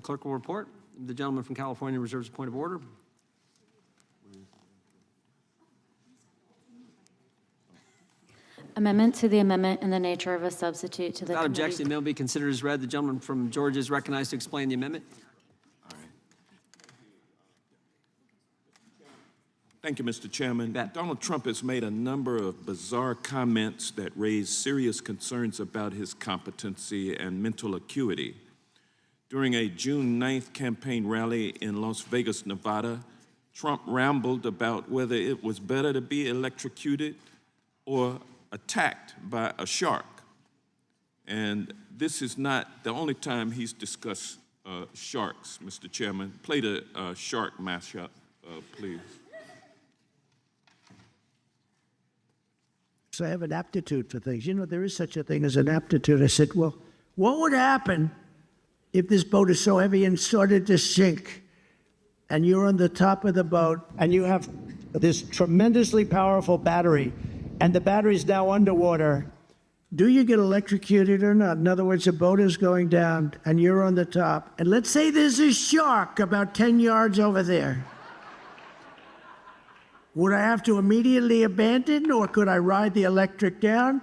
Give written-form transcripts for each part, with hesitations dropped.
Clerk will report. The gentleman from California reserves a point of order. Amendment to the amendment in the nature of a substitute to the Without committee. objection, the amendment will be considered as read. The gentleman from Georgia is recognized to explain the amendment. Thank you, Mr. Chairman. Donald Trump has made a number of bizarre comments that raise serious concerns about his competency and mental acuity. During a June 9th campaign rally in Las Vegas, Nevada, Trump rambled about whether it was better to be electrocuted or attacked by a shark. And this is not the only time he's discussed sharks, Mr. Chairman. Play the shark mashup, please. So I have an aptitude for things. You know, there is such a thing as an aptitude. I said, well, what would happen if this boat is so heavy and started to sink and you're on the top of the boat and you have this tremendously powerful battery and the battery's now underwater? Do you get electrocuted or not? In other words, the boat is going down and you're on the top. And let's say there's a shark about 10 yards over there. Would I have to immediately abandon, or could I ride the electric down?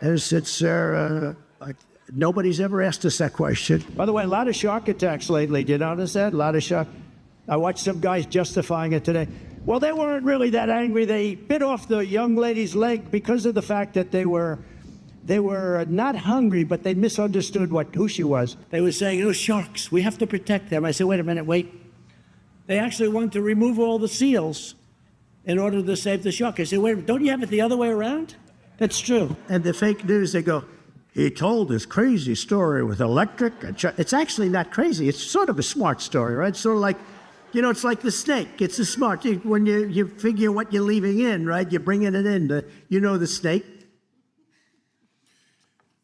And I said, sir, nobody's ever asked us that question. By the way, a lot of shark attacks lately. Did you notice that? A lot of shark. I watched some guys justifying it today. Well, they weren't really that angry. They bit off the young lady's leg because of the fact that they were not hungry, but they misunderstood who she was. They were saying, oh, sharks, we have to protect them. I said, wait a minute, wait. They actually want to remove all the seals in order to save the shark. I said, wait, don't you have it the other way around? That's true. And the fake news, they go, he told this crazy story with electric. It's actually not crazy. It's sort of a smart story, right? Sort of like, you know, it's like the snake. It's a smart, when you figure what you're leaving in, right? You're bringing it in. You know the snake.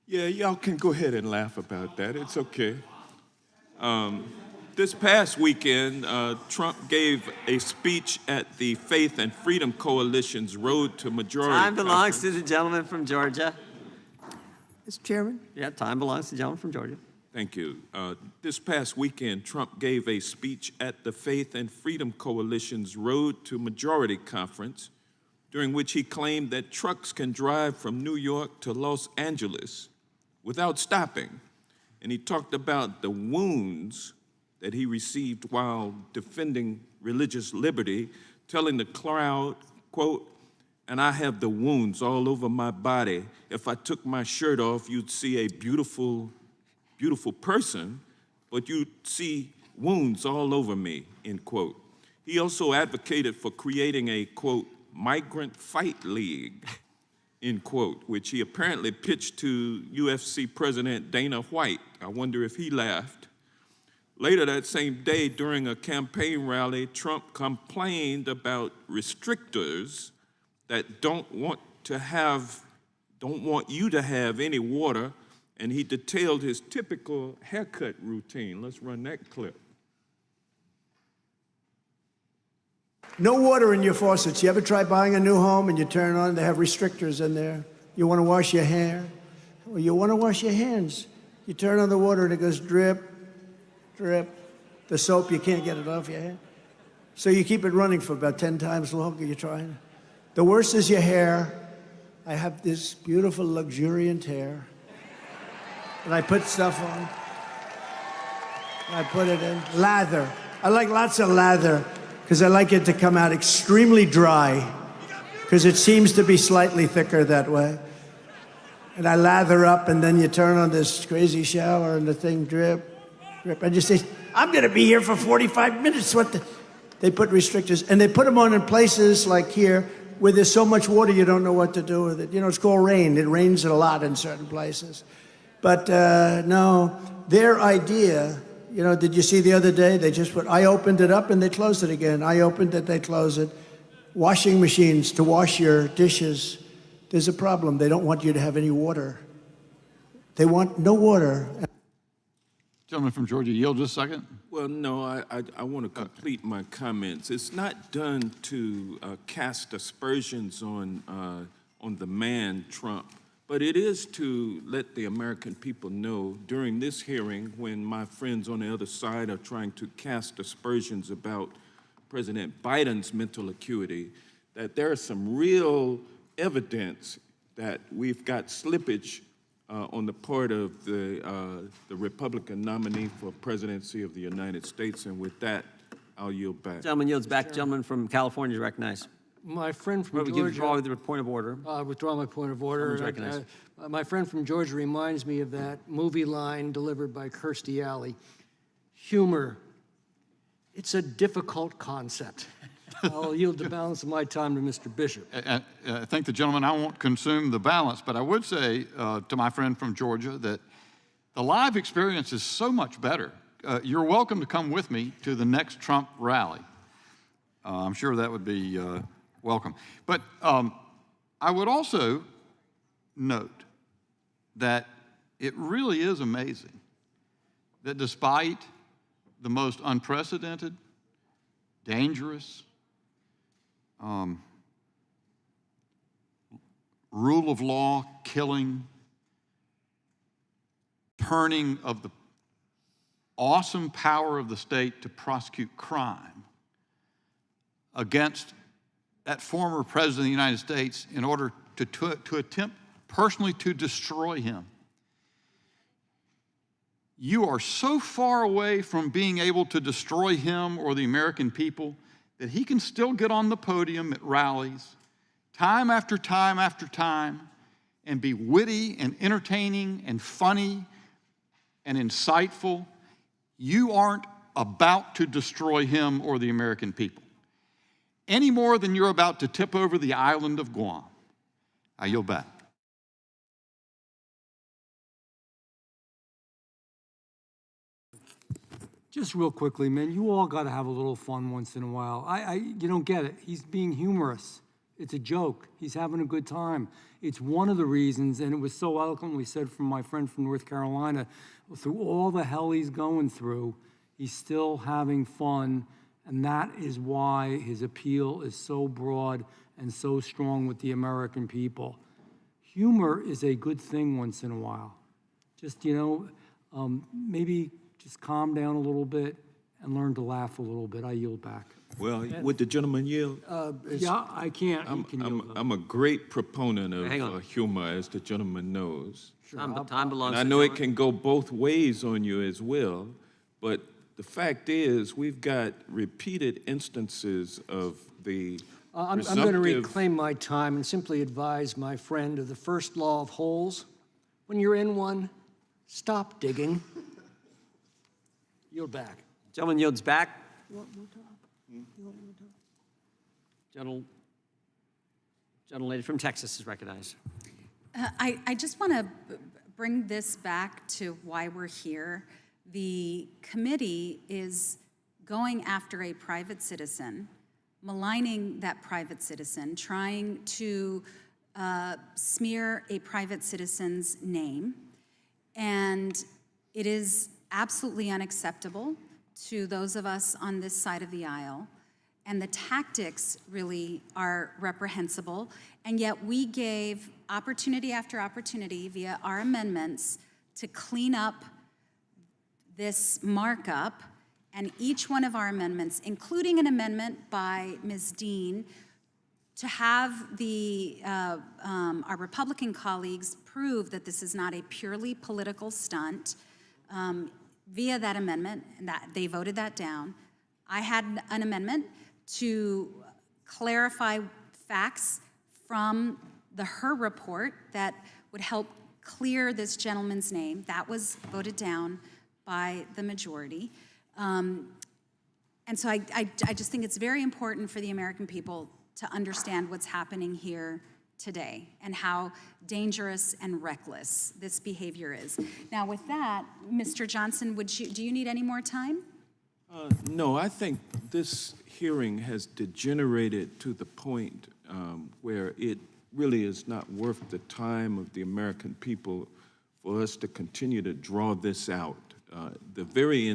Yeah, y'all can go ahead and laugh about that. It's okay. This past weekend, Trump gave a speech at the Faith and Freedom Coalition's Road to Majority Time belongs Conference. to the gentleman from Georgia. Mr. Chairman? Yeah, time belongs to the gentleman from Georgia. Thank you. This past weekend, Trump gave a speech at the Faith and Freedom Coalition's Road to Majority Conference, during which he claimed that trucks can drive from New York to Los Angeles without stopping. And he talked about the wounds that he received while defending religious liberty, telling the crowd, quote, and I have the wounds all over my body. If I took my shirt off, you'd see a beautiful, beautiful person, but you'd see wounds all over me, end quote. He also advocated for creating a, quote, migrant fight league, end quote, which he apparently pitched to UFC President Dana White. I wonder if he laughed. Later that same day, during a campaign rally, Trump complained about restrictors that don't want you to have any water, and he detailed his typical haircut routine. Let's run that clip. No water in your faucets. You ever try buying a new home and you turn on, they have restrictors in there. You want to wash your hair, or you want to wash your hands. You turn on the water and it goes drip, drip. The soap, you can't get it off your hand. So you keep it running for about 10 times longer. You're trying. The worst is your hair. I have this beautiful, luxuriant hair. And I put stuff on. And I put it in. Lather. I like lots of lather because I like it to come out extremely dry because it seems to be slightly thicker that way. And I lather up, and then you turn on this crazy shower and the thing drip, drip. And you say, I'm going to be here for 45 minutes. They put restrictors, and they put them on in places like here where there's so much water you don't know what to do with it. You know, it's called rain. It rains a lot in certain places. But no, their idea, you know, did you see the other day? They just I opened it up and they closed it again. I opened it, they closed it. Washing machines to wash your dishes. There's a problem. They don't want you to have any water. They want no water. Gentleman from Georgia, yield just a second. Well, no, I want to complete my comments. It's not done to cast aspersions on the man Trump, But it is to let the American people know during this hearing, when my friends on the other side are trying to cast aspersions about President Biden's mental acuity, that there is some real evidence that we've got slippage on the part of the Republican nominee for presidency of the United States. And with that, I'll yield back. Gentleman yields back. Gentleman from California is recognized. My friend from Withdraw Georgia, with the point of order. withdraw my point of order. Someone's recognized. My friend from Georgia reminds me of that movie line delivered by Kirstie Alley. Humor, it's a difficult concept. I'll yield the balance of my time to Mr. Bishop. I think the gentleman, I won't consume the balance, but I would say to my friend from Georgia that the live experience is so much better. You're welcome to come with me to the next Trump rally. I'm sure that would be welcome. But I would also note that it really is amazing that despite the most unprecedented, dangerous, rule of law killing, turning of the awesome power of the state to prosecute crime against that former president of the United States in order to attempt personally to destroy him. You are so far away from being able to destroy him or the American people that he can still get on the podium at rallies time after time after time and be witty and entertaining and funny and insightful. You aren't about to destroy him or the American people any more than you're about to tip over the island of Guam. I yield back. Just real quickly, man, you all got to have a little fun once in a while. You don't get it. He's being humorous. It's a joke. He's having a good time. It's one of the reasons, and it was so eloquently said from my friend from North Carolina, through all the hell he's going through, he's still having fun, and that is why his appeal is so broad and so strong with the American people. Humor is a good thing once in a while. Just, maybe just calm down a little bit and learn to laugh a little bit. I yield back. Well, would the gentleman yield? Yeah, I can't. He can yield. I'm a great proponent Hang of on. humor, as the gentleman knows. Time belongs And I to know the it can go both ways on you as well, but the fact is we've got repeated instances of the I'm going to reclaim my time and simply advise my friend of the first law of holes. When you're in one, stop digging. Yield back. Gentleman yields back. Gentlelady from Texas is recognized. I just want to bring this back to why we're here. The committee is going after a private citizen, maligning that private citizen, trying to smear a private citizen's name. And it is absolutely unacceptable to those of us on this side of the aisle. And the tactics really are reprehensible. And yet we gave opportunity after opportunity via our amendments to clean up this markup. And each one of our amendments, including an amendment by Ms. Dean, to have the, our Republican colleagues prove that this is not a purely political stunt, via that amendment, and that they voted that down. I had an amendment to clarify facts from the Her report that would help clear this gentleman's name. That was voted down by the majority. And so I just think it's very important for the American people to understand what's happening here today and how dangerous and reckless this behavior is. Now with that, Mr. Johnson, do you need any more time? No, I think this hearing has degenerated to the point where it really is not worth the time of the American people for us to continue to draw this out. The very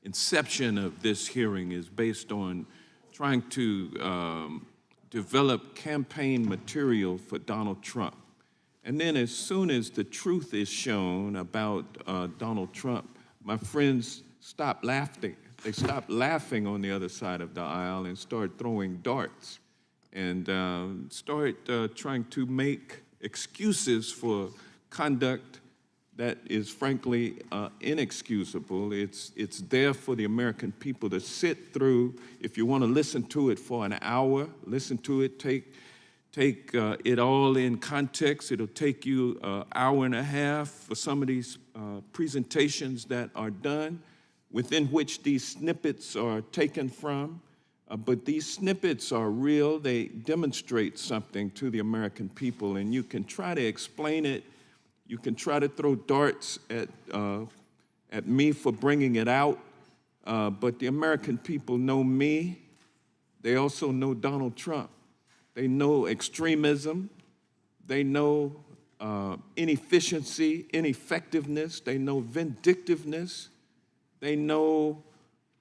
inception of this hearing is based on trying to develop campaign material for Donald Trump. And then as soon as the truth is shown about Donald Trump, my friends stop laughing. They stop laughing on the other side of the aisle and start throwing darts and start trying to make excuses for conduct that is frankly inexcusable. It's there for the American people to sit through. If you want to listen to it for an hour, listen to it, take it all in context. It'll take you an hour and a half for some of these presentations that are done, within which these snippets are taken from. But these snippets are real. They demonstrate something to the American people, and you can try to explain it. You can try to throw darts at me for bringing it out, but the American people know me. They also know Donald Trump. They know extremism. They know inefficiency, ineffectiveness. They know vindictiveness. They know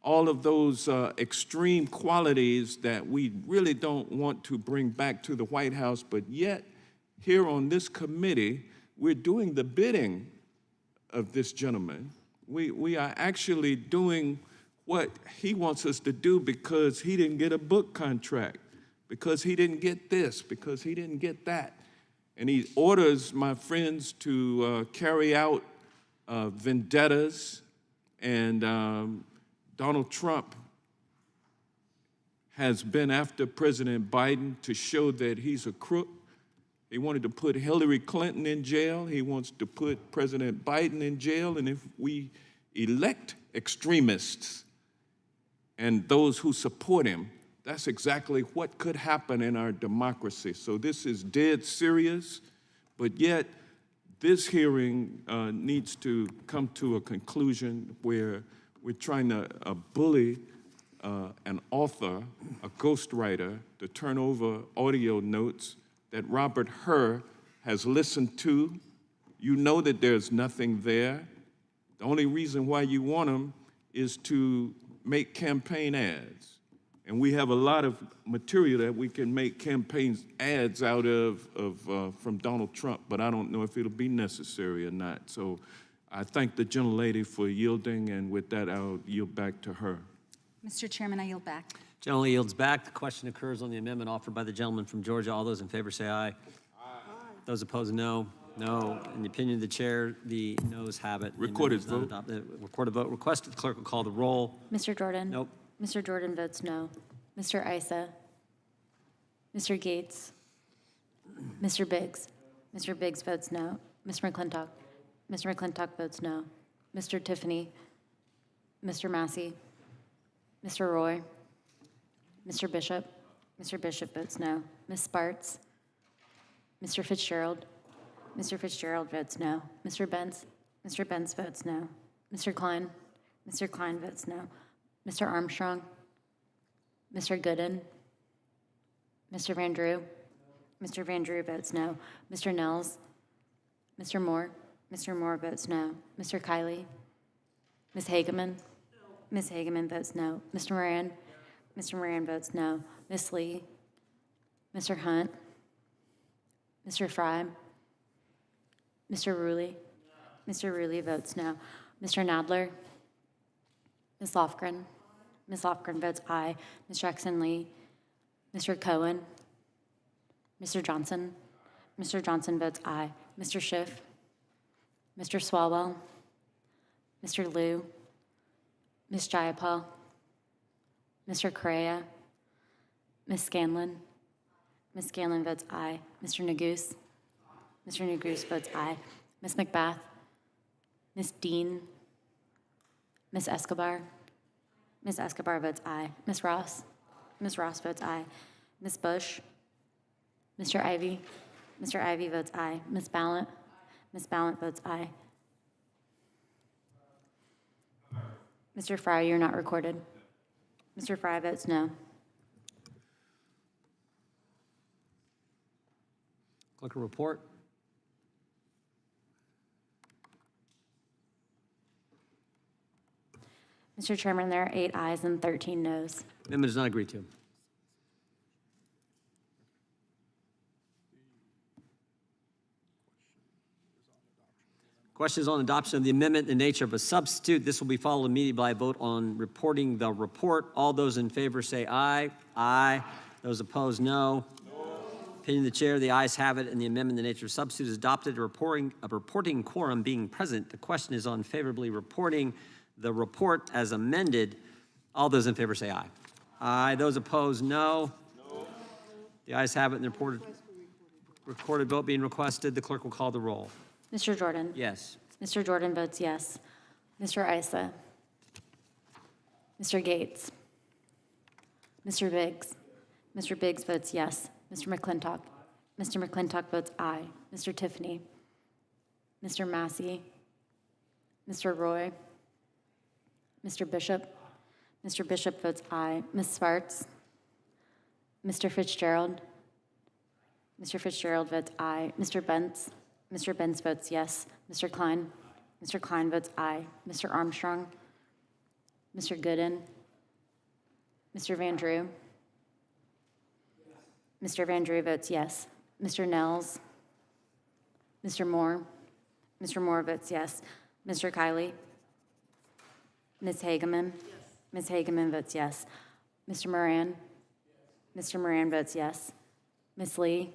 all of those extreme qualities that we really don't want to bring back to the White House, but yet here on this committee, we're doing the bidding of this gentleman. We are actually doing what he wants us to do because he didn't get a book contract, because he didn't get this, because he didn't get that. And he orders my friends to carry out vendettas, and Donald Trump has been after President Biden to show that he's a crook. He wanted to put Hillary Clinton in jail. He wants to put President Biden in jail. And if we elect extremists and those who support him, that's exactly what could happen in our democracy. So this is dead serious, but yet this hearing needs to come to a conclusion where we're trying to bully an author, a ghostwriter, to turn over audio notes that Robert Hur has listened to. You know that there's nothing there. The only reason why you want them is to make campaign ads. And we have a lot of material that we can make campaign ads out of from Donald Trump, but I don't know if it'll be necessary or not. So I thank the gentlelady for yielding, and with that, I'll yield back to her. Mr. Chairman, I yield back. Gentleman yields back. The question occurs on the amendment offered by the gentleman from Georgia. All those in favor say aye. Aye. Those opposed, no. No. In the opinion of the chair, the noes have it. The Recorded amendment is not vote. adopted. Recorded vote requested. The clerk will call the roll. Mr. Jordan? Nope. Mr. Jordan votes no. Mr. Issa? Mr. Gates? Mr. Biggs? Mr. Biggs votes no. Mr. McClintock? Mr. McClintock votes no. Mr. Tiffany? Mr. Massey? Mr. Roy? Mr. Bishop? Mr. Bishop votes no. Ms. Sparts? Mr. Fitzgerald? Mr. Fitzgerald votes no. Mr. Benz? Mr. Benz votes no. Mr. Klein? Mr. Klein votes no. Mr. Armstrong? Mr. Gooden? Mr. Van Drew? Mr. Van Drew votes no. Mr. Nels? Mr. Moore? Mr. Moore votes no. Mr. Kiley? Ms. Hageman? Ms. Hageman votes no. Mr. Moran? Mr. Moran votes no. Ms. Lee? Mr. Hunt? Mr. Fry? Mr. Rulli? Mr. Rulli votes no. Mr. Nadler? Ms. Lofgren? Ms. Lofgren votes aye. Ms. Jackson Lee? Mr. Cohen? Mr. Johnson? Mr. Johnson votes aye. Mr. Schiff? Mr. Swalwell? Mr. Liu? Ms. Jayapal? Mr. Correa? Ms. Scanlon? Ms. Scanlon votes aye. Mr. Neguse? Mr. Neguse votes aye. Ms. McBath? Ms. Dean? Ms. Escobar? Ms. Escobar votes aye. Ms. Ross? Ms. Ross votes aye. Ms. Bush? Mr. Ivy? Mr. Ivy votes aye. Ms. Ballant? Ms. Ballant votes aye. Mr. Fry, you're not recorded. Mr. Fry votes no. Clerk will report. Mr. Chairman, there are 8 ayes and 13 noes. Amendment is not agreed to. Question is on adoption of the amendment in the nature of a substitute. This will be followed immediately by a vote on reporting the report. All those in favor say aye. Aye. Those opposed, no. Opinion of the chair, the ayes have it, and the amendment in the nature of substitute is adopted. A reporting quorum being present. The question is on favorably reporting the report as amended. All those in favor say aye. Aye. Those opposed, no. The ayes have it, and the recorded vote being requested. The clerk will call the roll. Mr. Jordan? Yes. Mr. Jordan votes yes. Mr. Isa? Mr. Gates? Mr. Biggs? Mr. Biggs votes yes. Mr. McClintock? Mr. McClintock votes aye. Mr. Tiffany? Mr. Massey? Mr. Roy? Mr. Bishop? Mr. Bishop votes aye. Ms. Sparks? Mr. Fitzgerald? Mr. Fitzgerald votes aye. Mr. Bentz? Mr. Bentz votes yes. Mr. Klein? Mr. Klein votes aye. Mr. Armstrong? Mr. Gooden? Mr. Van Drew? Mr. Van Drew votes yes. Mr. Nels? Mr. Moore? Mr. Moore votes yes. Mr. Kiley? Ms. Hageman? Ms. Hageman votes yes. Mr. Moran? Mr. Moran votes yes. Ms. Lee?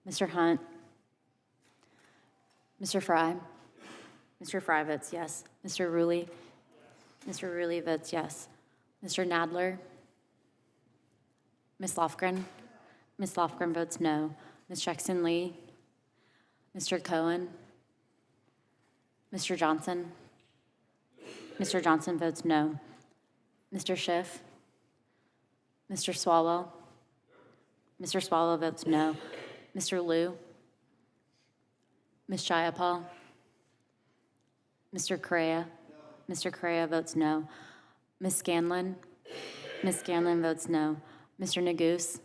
Mr. Hunt? Mr. Fry? Mr. Fry votes yes. Mr. Rulli? Mr. Rulli votes yes. Mr. Nadler? Ms. Lofgren? Ms. Lofgren votes no. Ms. Jackson Lee? Mr. Cohen? Mr. Johnson? Mr. Johnson votes no. Mr. Schiff? Mr. Swalwell? Mr. Swalwell votes no. Mr. Liu? Ms. Jayapal? Mr. Correa? Mr. Correa votes no. Ms. Scanlon? Ms. Scanlon votes no. Mr. Neguse?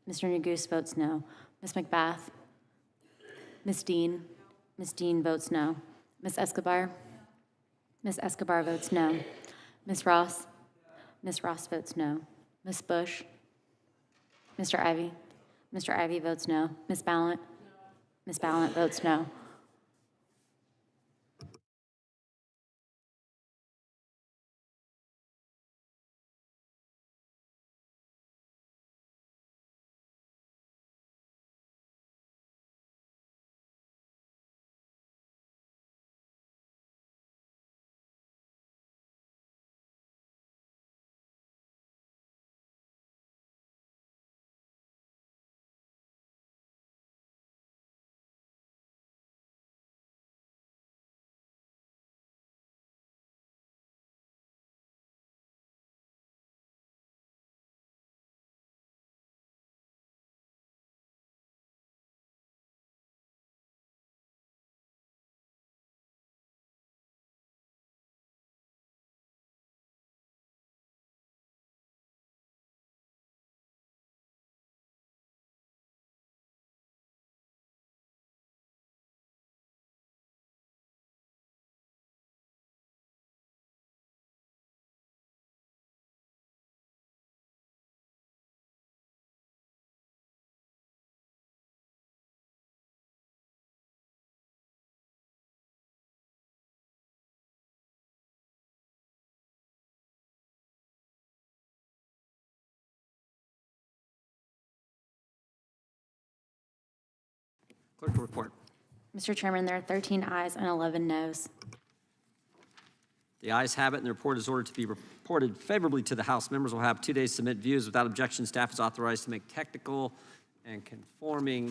Mr. Neguse votes no. Ms. McBath? Ms. Dean? Ms. Dean votes no. Ms. Escobar? Ms. Escobar votes no. Ms. Ross? Ms. Ross votes no. Ms. Bush? Mr. Ivy? Mr. Ivy votes no. Ms. Ballant? Ms. Ballant votes no. Clerk will report. Mr. Chairman, there are 13 ayes and 11 noes. The ayes have it, and the report is ordered to be reported favorably to the House. Members will have 2 days to submit views. Without objection, staff is authorized to make technical and conforming